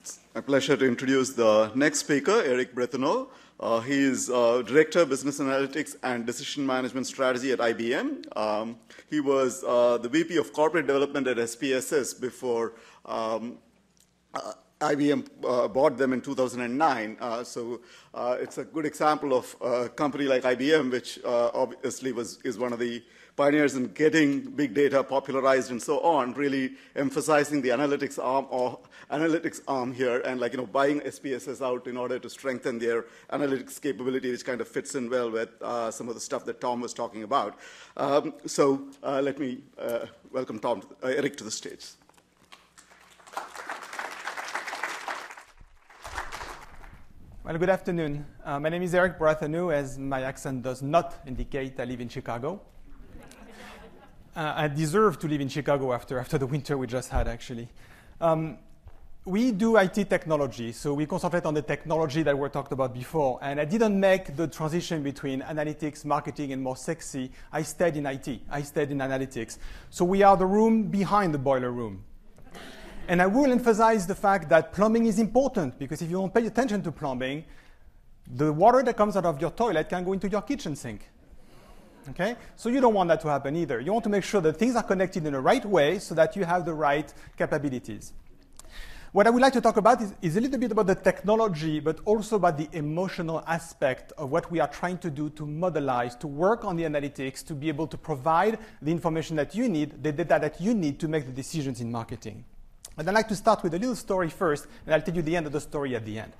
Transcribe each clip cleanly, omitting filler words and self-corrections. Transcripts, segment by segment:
It's my pleasure to introduce the next speaker, Erick Brethenoux. He is Director of Business Analytics and Decision Management Strategy at IBM. He was the VP of Corporate Development at SPSS before IBM bought them in 2009. So it's a good example of a company like IBM, which obviously is one of the pioneers in getting big data popularized and so on, really emphasizing the analytics arm here, and buying SPSS out in order to strengthen their analytics capability, which kind of fits in well with some of the stuff that Tom was talking about. So let me welcome Erick to the stage. Well, good afternoon. My name is Erick Brethenoux, as my accent does not indicate I live in Chicago. I deserve to live in Chicago after the winter we just had, actually. We do IT technology, so we concentrate on the technology that we talked about before. And I didn't make the transition between analytics, marketing, and more sexy. I stayed in IT. I stayed in analytics. So we are the room behind the boiler room. And I will emphasize the fact that plumbing is important, because if you don't pay attention to plumbing, the water that comes out of your toilet can go into your kitchen sink. Okay? So you don't want that to happen either. You want to make sure that things are connected in the right way so that you have the right capabilities. What I would like to talk about is a little bit about the technology, but also about the emotional aspect of what we are trying to do to modelize, to work on the analytics, to be able to provide the information that you need, the data that you need to make the decisions in marketing. But I'd like to start with a little story first, and I'll tell you the end of the story at the end.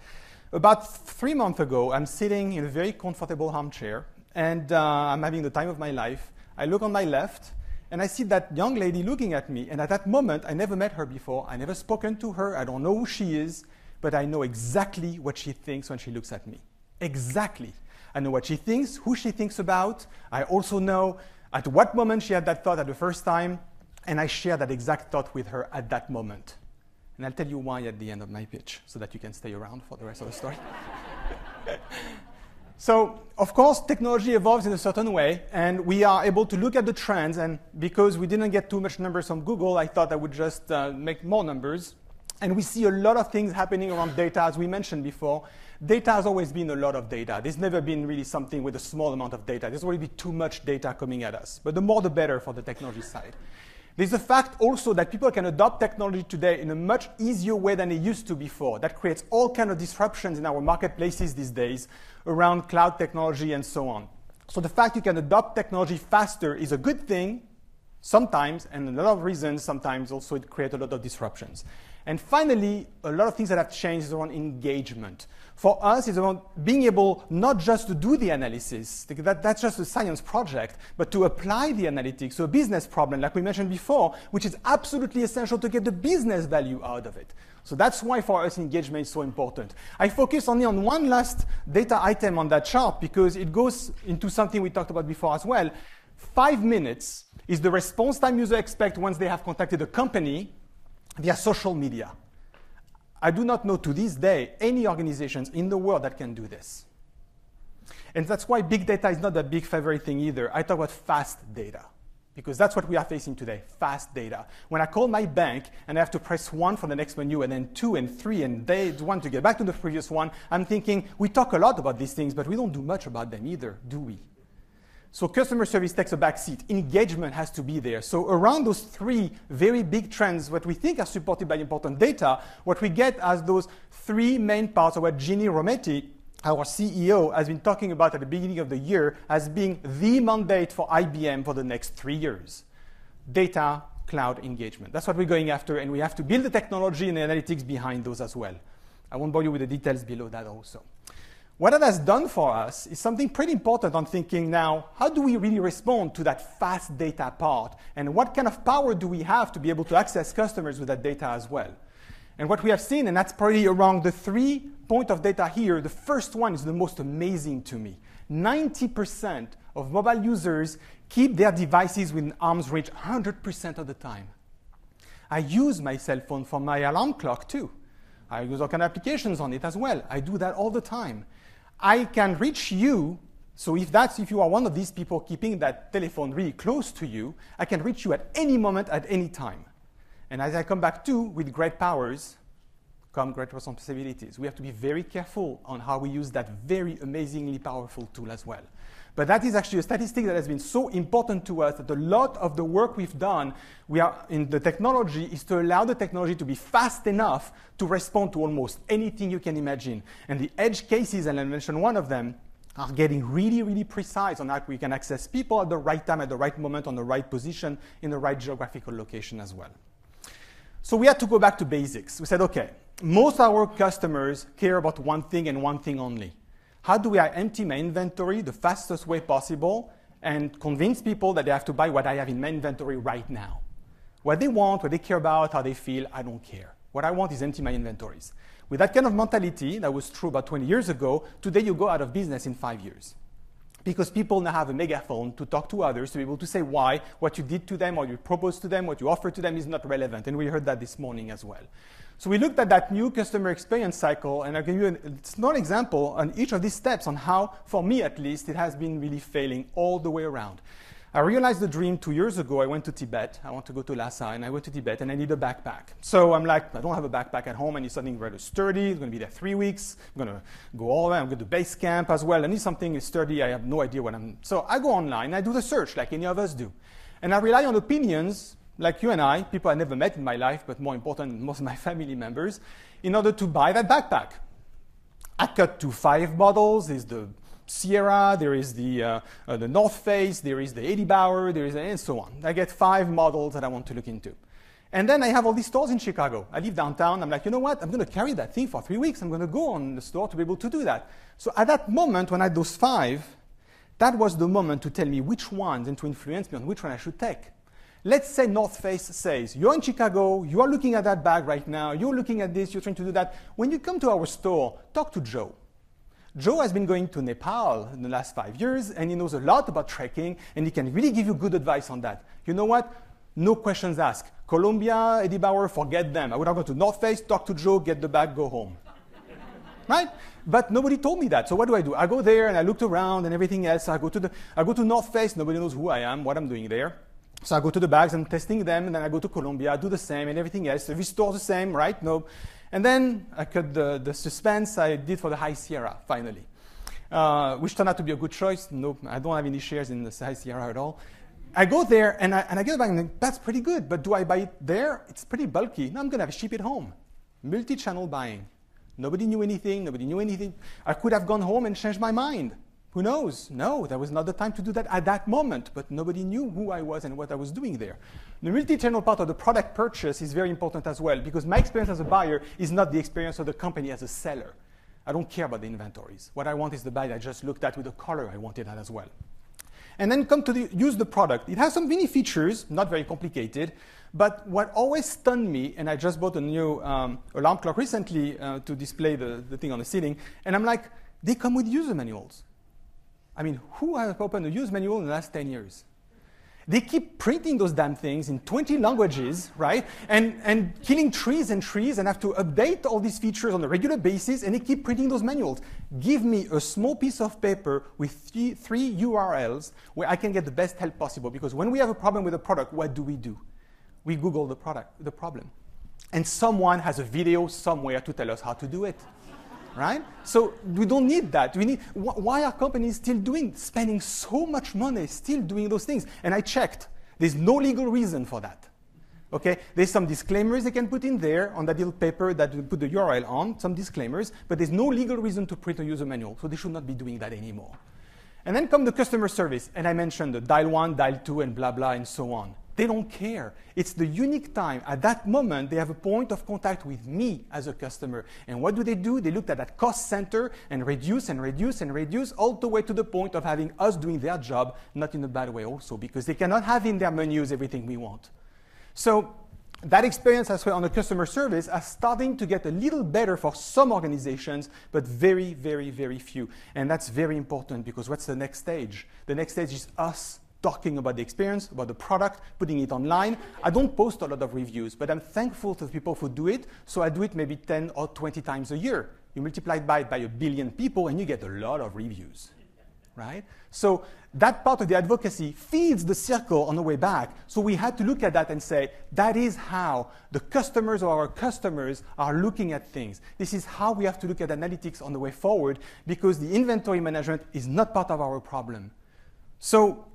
About 3 months ago, I'm sitting in a very comfortable armchair, and I'm having the time of my life. I look on my left, and I see that young lady looking at me. And at that moment, I never met her before. I never spoken to her. I don't know who she is, but I know exactly what she thinks when she looks at me. Exactly. I know what she thinks, who she thinks about. I also know at what moment she had that thought at the first time, and I share that exact thought with her at that moment. And I'll tell you why at the end of my pitch, so that you can stay around for the rest of the story. So, of course, technology evolves in a certain way, and we are able to look at the trends. And because we didn't get too much numbers from Google, I thought I would just make more numbers. And we see a lot of things happening around data, as we mentioned before. Data has always been a lot of data. There's never been really something with a small amount of data. There's already too much data coming at us. But the more, the better for the technology side. There's the fact also that people can adopt technology today in a much easier way than they used to before. That creates all kinds of disruptions in our marketplaces these days around cloud technology and so on. So the fact you can adopt technology faster is a good thing sometimes, and a lot of reasons sometimes also it creates a lot of disruptions. And finally, a lot of things that have changed is around engagement. For us, it's about being able not just to do the analysis, that's just a science project, but to apply the analytics to a business problem, like we mentioned before, which is absolutely essential to get the business value out of it. So that's why for us engagement is so important. I focus only on one last data item on that chart because it goes into something we talked about before as well. 5 minutes is the response time users expect once they have contacted a company via social media. I do not know to this day any organizations in the world that can do this. And that's why big data is not a big favorite thing either. I talk about fast data, because that's what we are facing today, fast data. When I call my bank and I have to press 1 for the next menu and then 2 and 3 and they want to get back to the previous one, I'm thinking, we talk a lot about these things, but we don't do much about them either, do we? So customer service takes a back seat. Engagement has to be there. So around those 3 very big trends, what we think are supported by important data, what we get as those 3 main parts of what Ginny Rometty, our CEO, has been talking about at the beginning of the year as being the mandate for IBM for the next 3 years. Data, cloud, engagement. That's what we're going after, and we have to build the technology and the analytics behind those as well. I won't bore you with the details below that also. What that has done for us is something pretty important on thinking now, how do we really respond to that fast data part? And what kind of power do we have to be able to access customers with that data as well? And what we have seen, and that's probably around the 3 points of data here, the first one is the most amazing to me. 90% of mobile users keep their devices within arm's reach 100% of the time. I use my cell phone for my alarm clock too. I use all kinds of applications on it as well. I do that all the time. I can reach you, so if you are one of these people keeping that telephone really close to you, I can reach you at any moment, at any time. And as I come back to, with great powers, come great responsibilities. We have to be very careful on how we use that very amazingly powerful tool as well. But that is actually a statistic that has been so important to us that a lot of the work we've done in the technology is to allow the technology to be fast enough to respond to almost anything you can imagine. And the edge cases, and I mentioned one of them, are getting really, really precise on how we can access people at the right time, at the right moment, on the right position, in the right geographical location as well. So we had to go back to basics. We said, okay, most of our customers care about one thing and one thing only. How do I empty my inventory the fastest way possible and convince people that they have to buy what I have in my inventory right now? What they want, what they care about, how they feel, I don't care. What I want is empty my inventories. With that kind of mentality, that was true about 20 years ago, today you go out of business in 5 years. Because people now have a megaphone to talk to others, to be able to say why what you did to them or you proposed to them, what you offered to them is not relevant. And we heard that this morning as well. So we looked at that new customer experience cycle, and I'll give you a small example on each of these steps on how, for me at least, it has been really failing all the way around. I realized the dream 2 years ago. I went to Tibet. I want to go to Lhasa, and I went to Tibet, and I need a backpack. So I'm like, I don't have a backpack at home. I need something rather sturdy. It's going to be there 3 weeks. I'm going to go all the way. I'm going to base camp as well. I need something sturdy. I have no idea what I'm... So I go online. I do the search like any of us do. And I rely on opinions like you and I, people I never met in my life, but more important, most of my family members, in order to buy that backpack. I cut to 5 models. There's the Sierra, there is the North Face, there is the Eddie Bauer, there is, and so on. I get 5 models that I want to look into. And then I have all these stores in Chicago. I live downtown. I'm like, you know what? I'm going to carry that thing for 3 weeks. I'm going to go on the store to be able to do that. So at that moment, when I had those 5, that was the moment to tell me which ones and to influence me on which one I should take. Let's say North Face says, you're in Chicago, you are looking at that bag right now, you're looking at this, you're trying to do that. When you come to our store, talk to Joe. Joe has been going to Nepal in the last 5 years, and he knows a lot about trekking, and he can really give you good advice on that. You know what? No questions asked. Colombia, Eddie Bauer, forget them. I would have gone to North Face, talk to Joe, get the bag, go home. Right? But nobody told me that. So what do? I go there, and I looked around and everything else. I go to North Face. Nobody knows who I am, what I'm doing there. So I go to the bags, I'm testing them, and then I go to Colombia, I do the same, and everything else. Every store the same, right? No. And then I cut the suspense I did for the High Sierra, finally, which turned out to be a good choice. Nope, I don't have any shares in the High Sierra at all. I go there, and I get it back, and I'm like, that's pretty good, but do I buy it there? It's pretty bulky. No, I'm going to have to ship it home. Multi-channel buying. Nobody knew anything. I could have gone home and changed my mind. Who knows? No, that was not the time to do that at that moment, but nobody knew who I was and what I was doing there. The multi-channel part of the product purchase is very important as well, because my experience as a buyer is not the experience of the company as a seller. I don't care about the inventories. What I want is the bag I just looked at with the color I wanted that as well. And then come to use the product. It has some mini features, not very complicated, but what always stunned me, and I just bought a new alarm clock recently to display the thing on the ceiling, and I'm like, they come with user manuals. I mean, who has opened a use manual in the last 10 years? They keep printing those damn things in 20 languages, right? And killing trees and have to update all these features on a regular basis, and they keep printing those manuals. Give me a small piece of paper with three URLs where I can get the best help possible, because when we have a problem with a product, what do? We Google the problem. And someone has a video somewhere to tell us how to do it. Right? So we don't need that. Why are companies still spending so much money still doing those things? And I checked. There's no legal reason for that. Okay? There's some disclaimers they can put in there on that little paper that we put the URL on, some disclaimers, but there's no legal reason to print a user manual, so they should not be doing that anymore. And then come the customer service, and I mentioned the dial 1, dial 2, and blah, blah, and so on. They don't care. It's the unique time. At that moment, they have a point of contact with me as a customer. And what do? They looked at that cost center and reduce all the way to the point of having us doing their job, not in a bad way also, because they cannot have in their menus everything we want. So that experience as well on the customer service is starting to get a little better for some organizations, but very, very, very few. And that's very important, because what's the next stage? The next stage is us talking about the experience, about the product, putting it online. I don't post a lot of reviews, but I'm thankful to the people who do it, so I do it maybe 10 or 20 times a year. You multiply it by 1 billion people, and you get a lot of reviews. right? So that part of the advocacy feeds the circle on the way back. So we had to look at that and say, that is how the customers or our customers are looking at things. This is how we have to look at analytics on the way forward, because the inventory management is not part of our problem. So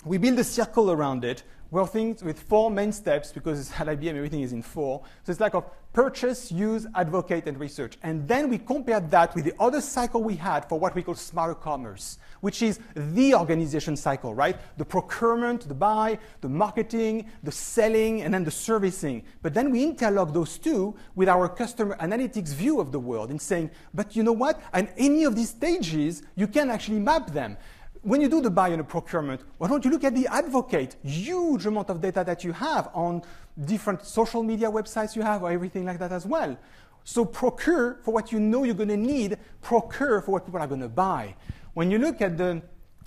we build a circle around it, working with 4 main steps, because at IBM everything is in 4. So it's like of purchase, use, advocate, and research. And then we compared that with the other cycle we had for what we call smarter commerce, which is the organization cycle, right? The procurement, the buy, the marketing, the selling, and then the servicing. But then we interlock those two with our customer analytics view of the world in saying, but you know what? At any of these stages, you can actually map them. When you do the buy and the procurement, why don't you look at the advocate? Huge amount of data that you have on different social media websites you have, or everything like that as well. So procure for what you know you're going to need, procure for what people are going to buy. When you look at the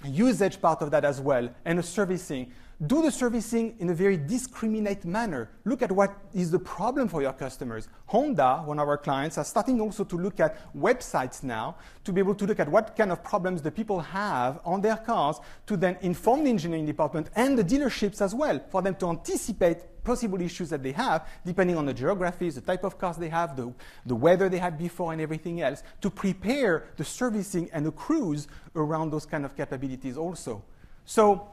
usage part of that as well, and the servicing, do the servicing in a very discriminate manner. Look at what is the problem for your customers. Honda, one of our clients, are starting also to look at websites now to be able to look at what kind of problems the people have on their cars, to then inform the engineering department and the dealerships as well, for them to anticipate possible issues that they have, depending on the geographies, the type of cars they have, the weather they had before, and everything else, to prepare the servicing and the crews around those kind of capabilities also. So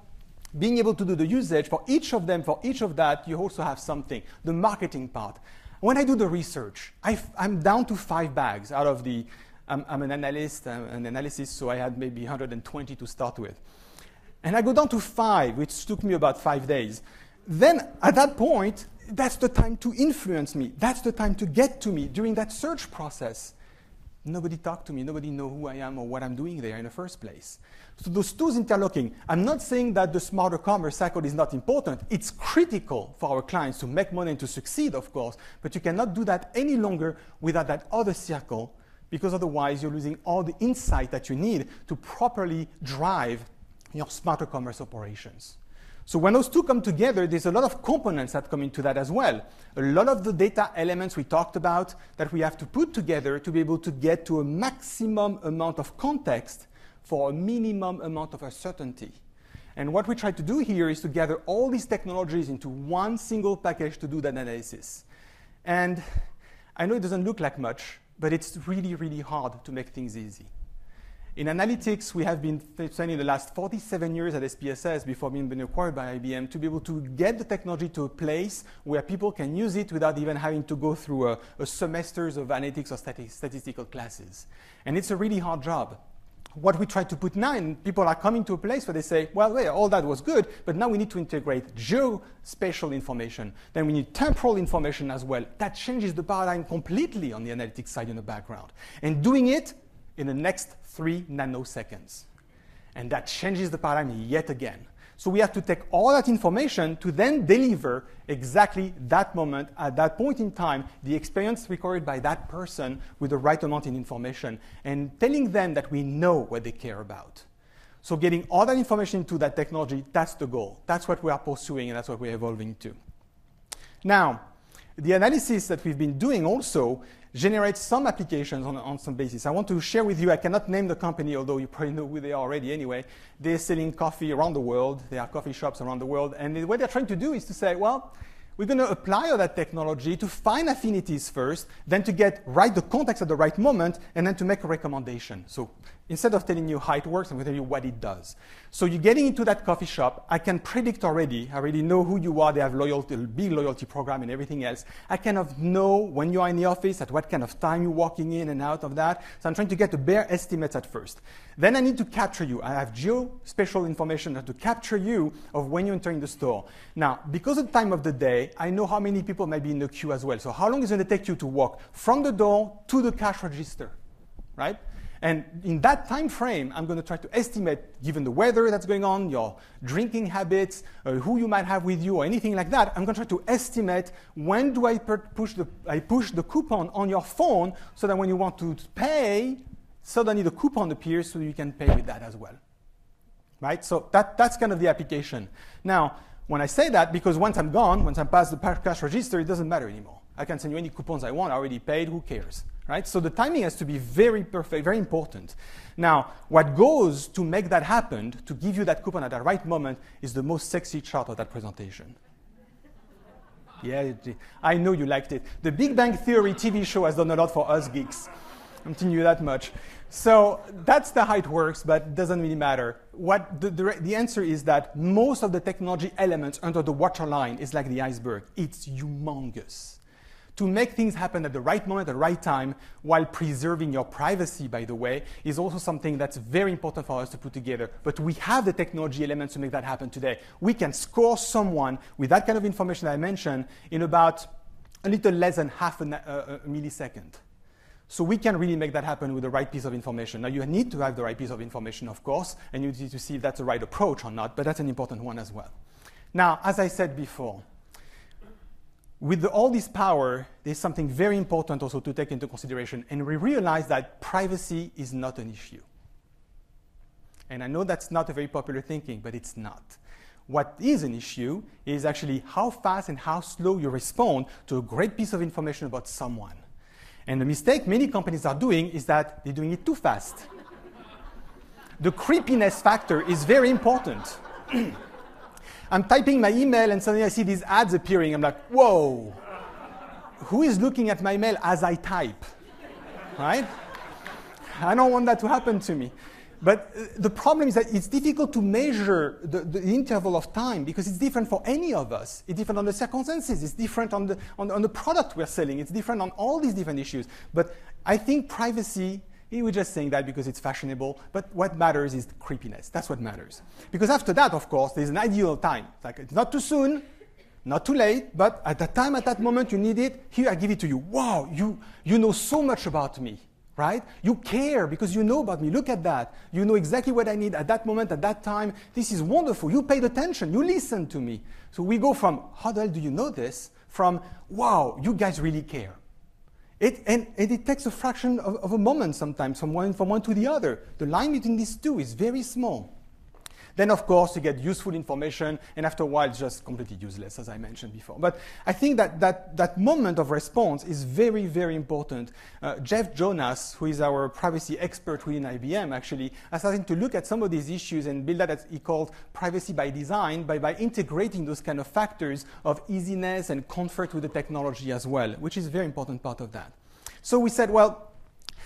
being able to do the usage for each of them, for each of that, you also have something. The marketing part. When I do the research, I'm down to 5 bags out of the, I'm an analyst, an analysis, so I had maybe 120 to start with. And I go down to 5, which took me about 5 days. Then at that point, that's the time to influence me. That's the time to get to me during that search process. Nobody talked to me. Nobody knows who I am or what I'm doing there in the first place. So those two interlocking. I'm not saying that the smarter commerce cycle is not important. It's critical for our clients to make money and to succeed, of course. But you cannot do that any longer without that other circle, because otherwise you're losing all the insight that you need to properly drive your smarter commerce operations. So when those two come together, there's a lot of components that come into that as well. A lot of the data elements we talked about that we have to put together to be able to get to a maximum amount of context for a minimum amount of uncertainty. And what we try to do here is to gather all these technologies into one single package to do that analysis. And I know it doesn't look like much, but it's really, really hard to make things easy. In analytics, we have been spending the last 47 years at SPSS before being acquired by IBM to be able to get the technology to a place where people can use it without even having to go through a semesters of analytics or statistical classes. And it's a really hard job. What we try to put now, and people are coming to a place where they say, well, yeah, all that was good, but now we need to integrate geospatial information. Then we need temporal information as well. That changes the paradigm completely on the analytics side in the background. And doing it in the next 3 nanoseconds. And that changes the paradigm yet again. So we have to take all that information to then deliver exactly that moment, at that point in time, the experience recorded by that person with the right amount of information, and telling them that we know what they care about. So getting all that information into that technology, that's the goal. That's what we are pursuing, and that's what we're evolving to. Now, the analysis that we've been doing also generates some applications on some basis. I want to share with you, I cannot name the company, although you probably know who they are already anyway. They're selling coffee around the world. There are coffee shops around the world. And what they're trying to do is to say, well, we're going to apply all that technology to find affinities first, then to get the context at the right moment, and then to make a recommendation. So instead of telling you how it works, I'm going to tell you what it does. So you're getting into that coffee shop. I can predict already. I already know who you are. They have loyalty, a big loyalty program and everything else. I kind of know when you are in the office, at what kind of time you're walking in and out of that. So I'm trying to get a bare estimate at first. Then I need to capture you. I have geospatial information to capture you of when you're entering the store. Now, because of the time of the day, I know how many people might be in the queue as well. So how long is it going to take you to walk from the door to the cash register, right? And in that time frame, I'm going to try to estimate, given the weather that's going on, your drinking habits, who you might have with you, or anything like that. I'm going to try to estimate when do I push the coupon on your phone so that when you want to pay, suddenly the coupon appears so you can pay with that as well, right? So that's kind of the application. Now, when I say that, because once I'm gone, once I'm past the cash register, it doesn't matter anymore. I can send you any coupons I want. I already paid. Who cares? right? So the timing has to be very perfect, very important. Now, what goes to make that happen, to give you that coupon at the right moment, is the most sexy chart of that presentation. Yeah, I know you liked it. The Big Bang Theory TV show has done a lot for us geeks. I'm telling you that much. So that's the how it works, but it doesn't really matter. What the answer is that most of the technology elements under the waterline is like the iceberg. It's humongous. To make things happen at the right moment, at the right time, while preserving your privacy, by the way, is also something that's very important for us to put together. But we have the technology elements to make that happen today. We can score someone with that kind of information I mentioned in about a little less than half a millisecond. So we can really make that happen with the right piece of information. Now, you need to have the right piece of information, of course, and you need to see if that's the right approach or not, but that's an important one as well. Now, as I said before, with all this power, there's something very important also to take into consideration, and we realize that privacy is not an issue. And I know that's not a very popular thinking, but it's not. What is an issue is actually how fast and how slow you respond to a great piece of information about someone. And the mistake many companies are doing is that they're doing it too fast. The creepiness factor is very important. I'm typing my email and suddenly I see these ads appearing. I'm like, whoa, who is looking at my mail as I type, right? I don't want that to happen to me. But the problem is that it's difficult to measure the interval of time because it's different for any of us. It's different on the circumstances. It's different on the product we're selling. It's different on all these different issues. But I think privacy, we're just saying that because it's fashionable, but what matters is creepiness. That's what matters. Because after that, of course, there's an ideal time. Like, it's not too soon, not too late, but at that time, at that moment you need it, here I give it to you. Wow, you know so much about me. Right? You care because you know about me. Look at that. You know exactly what I need at that moment, at that time. This is wonderful. You paid attention. You listened to me. So we go from, how the hell do you know this? From, wow, you guys really care. And it takes a fraction of a moment sometimes from one to the other. The line between these two is very small. Then, of course, you get useful information, and after a while, it's just completely useless, as I mentioned before. But I think that moment of response is very, very important. Jeff Jonas, who is our privacy expert within IBM, actually, has started to look at some of these issues and build that as he called privacy by design by integrating those kind of factors of easiness and comfort with the technology as well, which is a very important part of that. So we said, well,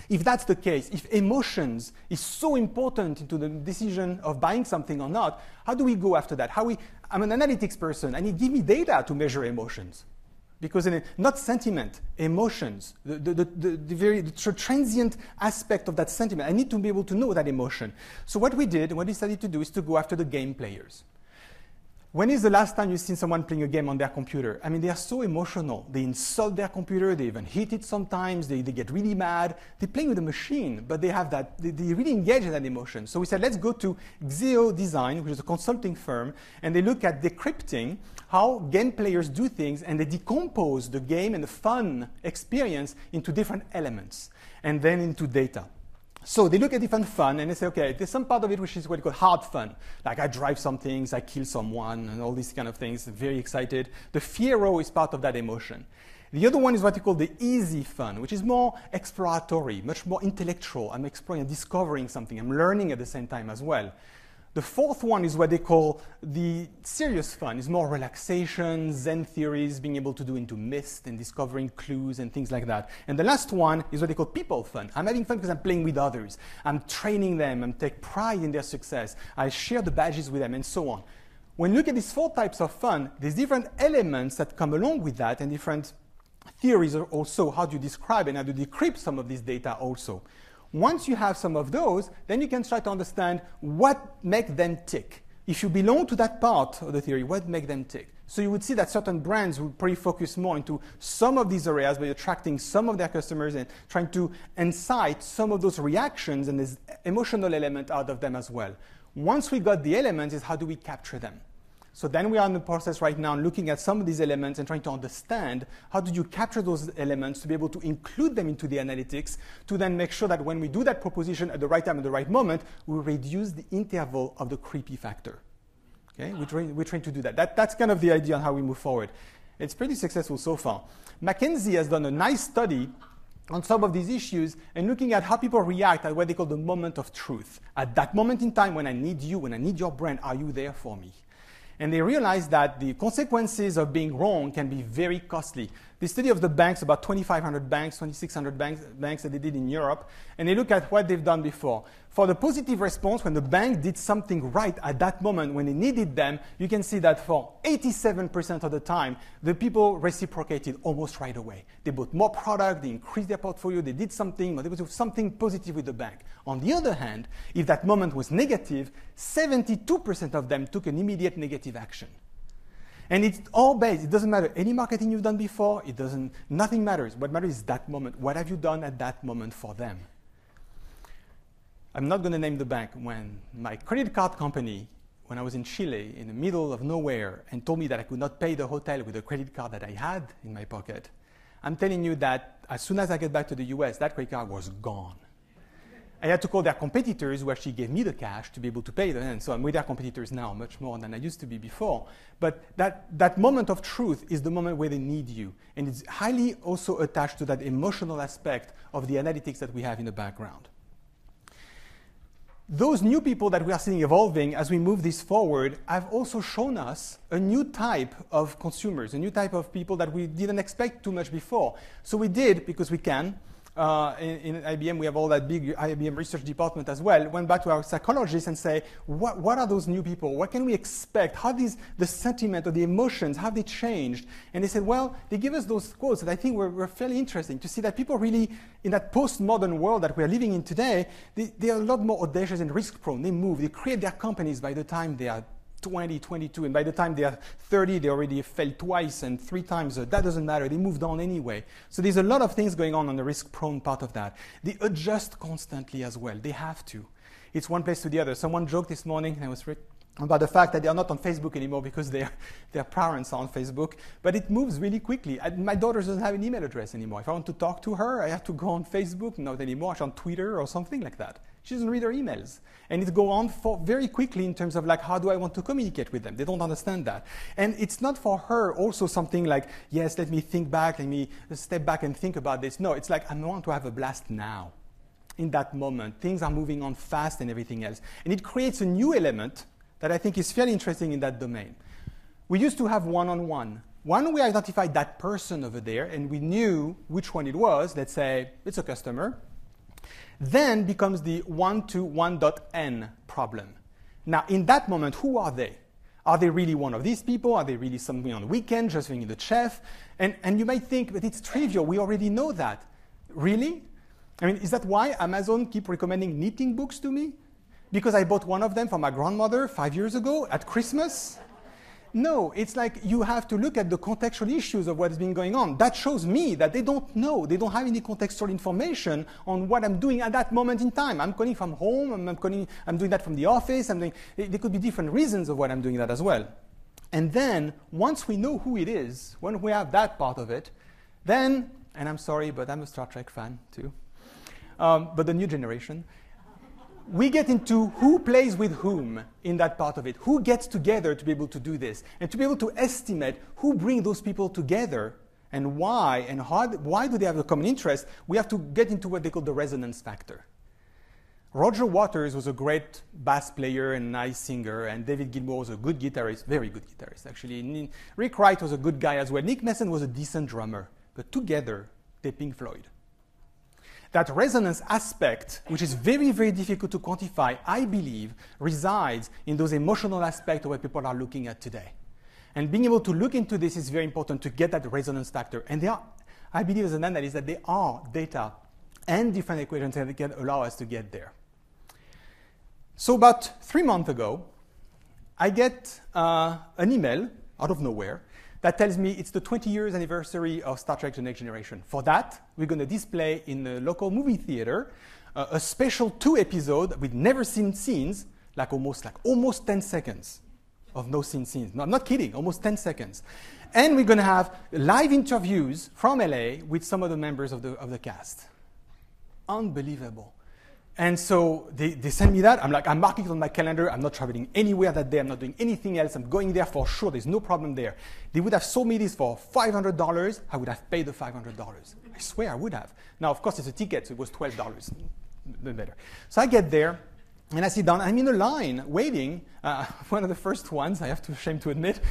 if that's the case, if emotions is so important into the decision of buying something or not, how do we go after that? I'm an analytics person. I need give me data to measure emotions. Because not sentiment, emotions, the transient aspect of that sentiment. I need to be able to know that emotion. So what we did, what we decided to do is to go after the game players. When is the last time you've seen someone playing a game on their computer? I mean, they are so emotional. They insult their computer. They even hit it sometimes. They get really mad. They're playing with a machine, but they have that. They really engage in that emotion. So we said, let's go to Xeo Design, which is a consulting firm, and they look at decrypting how game players do things, and they decompose the game and the fun experience into different elements, and then into data. So they look at different fun, and they say, okay, there's some part of it which is what you call hard fun. Like I drive some things, I kill someone, and all these kind of things, very excited. The fiero is part of that emotion. The other one is what you call the easy fun, which is more exploratory, much more intellectual. I'm exploring and discovering something. I'm learning at the same time as well. The fourth one is what they call the serious fun. It's more relaxation, Zen theories, being able to do into mist and discovering clues and things like that. And the last one is what they call people fun. I'm having fun because I'm playing with others. I'm training them. I take pride in their success. I share the badges with them and so on. When you look at these four types of fun, there's different elements that come along with that and different theories also. How do you describe and how do you decrypt some of this data also? Once you have some of those, then you can try to understand what makes them tick. If you belong to that part of the theory, what makes them tick? So you would see that certain brands would probably focus more into some of these areas by attracting some of their customers and trying to incite some of those reactions and this emotional element out of them as well. Once we got the elements, is how do we capture them? So then we are in the process right now looking at some of these elements and trying to understand how do you capture those elements to be able to include them into the analytics to then make sure that when we do that proposition at the right time, at the right moment, we reduce the interval of the creepy factor. Okay? We're trying to do that. That's kind of the idea on how we move forward. It's pretty successful so far. McKinsey has done a nice study on some of these issues and looking at how people react at what they call the moment of truth. At that moment in time when I need you, when I need your brand, are you there for me? And they realized that the consequences of being wrong can be very costly. They study of the banks, about 2,500 banks, 2,600 banks that they did in Europe, and they look at what they've done before. For the positive response, when the bank did something right at that moment when they needed them, you can see that for 87% of the time, the people reciprocated almost right away. They bought more product, they increased their portfolio, they did something, or they did something positive with the bank. On the other hand, if that moment was negative, 72% of them took an immediate negative action. And it's all based, it doesn't matter any marketing you've done before, nothing matters. What matters is that moment. What have you done at that moment for them? I'm not going to name the bank. When my credit card company, when I was in Chile, in the middle of nowhere, and told me that I could not pay the hotel with the credit card that I had in my pocket, I'm telling you that as soon as I get back to the US, that credit card was gone. I had to call their competitors who actually gave me the cash to be able to pay them. And so I'm with their competitors now much more than I used to be before. But that moment of truth is the moment where they need you. And it's highly also attached to that emotional aspect of the analytics that we have in the background. Those new people that we are seeing evolving as we move this forward have also shown us a new type of consumers, a new type of people that we didn't expect too much before. So we did, because we can, in IBM, we have all that big IBM research department as well, went back to our psychologists and say, what are those new people? What can we expect? How the sentiment or the emotions, have they changed? And they said, well, they give us those quotes that I think were fairly interesting to see that people really, in that postmodern world that we're living in today, they are a lot more audacious and risk-prone. They move, they create their companies by the time they are 20, 22, and by the time they are 30, they already failed twice and 3 times. That doesn't matter. They moved on anyway. So there's a lot of things going on the risk-prone part of that. They adjust constantly as well. They have to. It's one place to the other. Someone joked this morning, and I was about the fact that they are not on Facebook anymore because their parents are on Facebook. But it moves really quickly. My daughter doesn't have an email address anymore. If I want to talk to her, I have to go on Facebook, not anymore. She's on Twitter or something like that. She doesn't read her emails. And it goes on for very quickly in terms of like, how do I want to communicate with them? They don't understand that. And it's not for her also something like, yes, let me think back, let me step back and think about this. No, it's like, I want to have a blast now. In that moment, things are moving on fast and everything else. And it creates a new element that I think is fairly interesting in that domain. We used to have one-on-one. When we identified that person over there and we knew which one it was, let's say it's a customer, then becomes the 1-to-1.n problem. Now, in that moment, who are they? Are they really one of these people? Are they really something on the weekend, just being the chef? And you might think, but it's trivial. We already know that. Really? I mean, is that why Amazon keep recommending knitting books to me? Because I bought one of them for my grandmother 5 years ago at Christmas? No, it's like you have to look at the contextual issues of what's been going on. That shows me that they don't know. They don't have any contextual information on what I'm doing at that moment in time. I'm calling from home. I'm doing that from the office. There could be different reasons of why I'm doing that as well. And then, once we know who it is, when we have that part of it, then, and I'm sorry, but I'm a Star Trek fan too, but the new generation, we get into who plays with whom in that part of it, who gets together to be able to do this, and to be able to estimate who brings those people together and why, and why do they have a common interest. We have to get into what they call the resonance factor. Roger Waters was a great bass player and nice singer, and David Gilmour was a good guitarist, very good guitarist actually. Rick Wright was a good guy as well. Nick Mason was a decent drummer, but together they're Pink Floyd. That resonance aspect, which is very, very difficult to quantify, I believe, resides in those emotional aspects of what people are looking at today. And being able to look into this is very important to get that resonance factor. And there are, I believe as an analyst, that there are data and different equations that can allow us to get there. So about 3 months ago, I get an email out of nowhere that tells me it's the 20 years anniversary of Star Trek The Next Generation. For that, we're going to display in the local movie theater a special 2 episode with never seen scenes, almost 10 seconds of no seen scenes. No, I'm not kidding, almost 10 seconds. And we're going to have live interviews from LA with some of the members of the cast. Unbelievable. And so they send me that. I'm marking it on my calendar. I'm not traveling anywhere that day. I'm not doing anything else. I'm going there for sure. There's no problem there. They would have sold me this for $500. I would have paid the $500. I swear I would have. Now, of course, it's a ticket, so it was $12. Better. So I get there, and I sit down. I'm in a line waiting. One of the first ones, I have to shame to admit.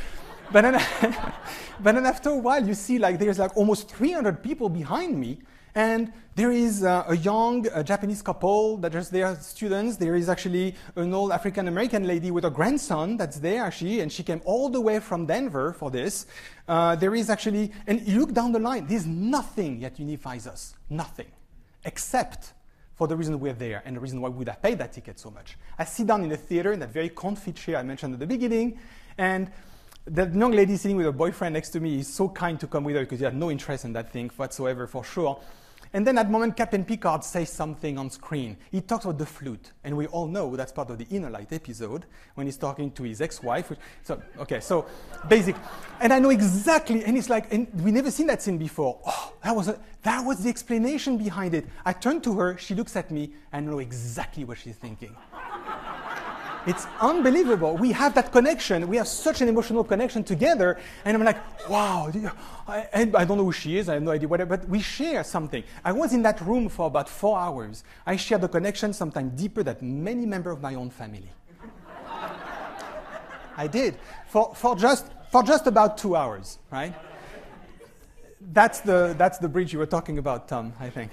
But then after a while, you see there's almost 300 people behind me. And there is a young Japanese couple that are there, students. There is actually an old African-American lady with a grandson that's there, actually, and she came all the way from Denver for this. There is actually, and you look down the line, there's nothing that unifies us, nothing, except for the reason we're there and the reason why we would have paid that ticket so much. I sit down in the theater in that very comfy chair I mentioned at the beginning, and that young lady sitting with her boyfriend next to me is so kind to come with her because he had no interest in that thing whatsoever, for sure. And then at the moment, Captain Picard says something on screen. He talks about the flute. And we all know that's part of the Inner Light episode when he's talking to his ex-wife. So basic. And I know exactly, and it's like, and we never seen that scene before. Oh, that was the explanation behind it. I turn to her, she looks at me, and I know exactly what she's thinking. It's unbelievable. We have that connection. We have such an emotional connection together. And I'm like, wow. And I don't know who she is. I have no idea whatever. But we share something. I was in that room for about 4 hours. I shared the connection sometimes deeper than many members of my own family. I did. For just about 2 hours, right? That's the bridge you were talking about, Tom, I think.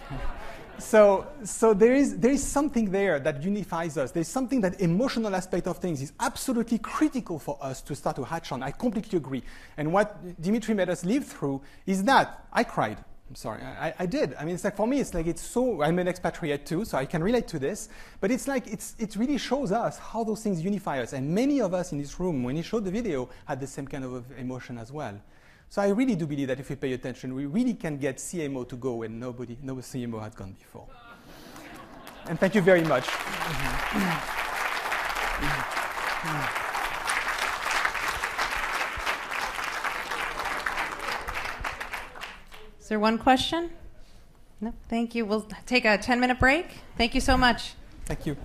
So there is something there that unifies us. There's something, that emotional aspect of things is absolutely critical for us to start to hatch on. I completely agree. And what Dimitri made us live through is that I cried. I'm sorry, I did. I mean, it's like, for me, it's like, it's so, I'm an expatriate too, so I can relate to this. But it's like, it really shows us how those things unify us. And many of us in this room, when he showed the video, had the same kind of emotion as well. So I really do believe that if we pay attention, we really can get CMO to go where no CMO had gone before. And thank you very much. Is there one question? No, thank you. We'll take a 10-minute break. Thank you so much. Thank you.